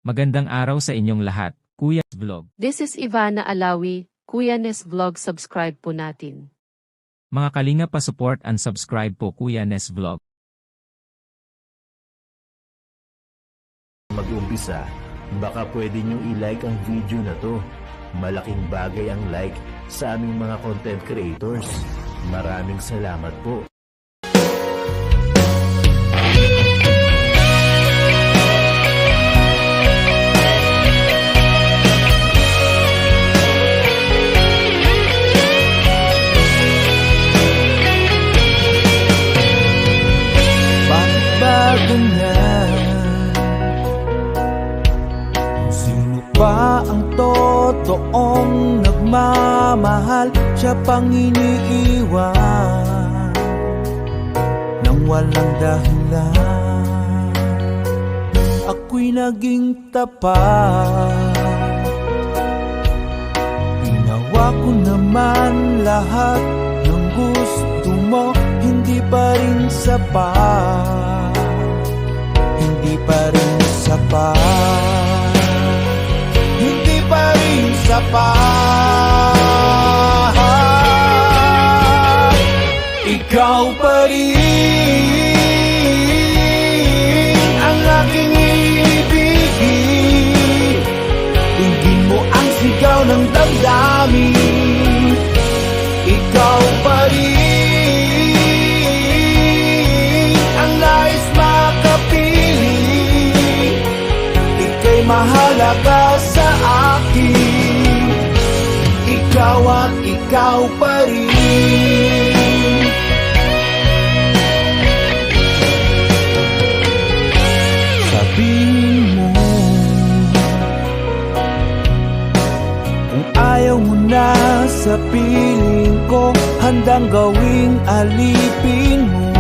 Magandang araw sa inyong lahat, Kuya Vlog. This is Ivana Alawi, Kuya Nes Vlog. Subscribe po natin. Mga kalinga pa-support and subscribe po Kuya Nes Vlog. Mag-umpisa, baka pwede nyo i-like ang video na to. Malaking bagay ang like sa aming mga content creators. Maraming salamat po. Bago na, sino pa ang totoong nagmamahal? Siya pang iniiwan nang walang dahilan. Ako'y naging tapat, ginawa ko naman lahat ng gusto mo. Hindi pa rin sapat, hindi pa rin sapat, hindi pa rin sapat. Ikaw pa rin ang aking ibigin. Tingin mo ang sigaw ng damdamin. Ikaw pa rin mahalaga sa akin. Ikaw at ikaw pa rin. Sabihin mo kung ayaw mo na sa piling ko, handang gawing alipin mo.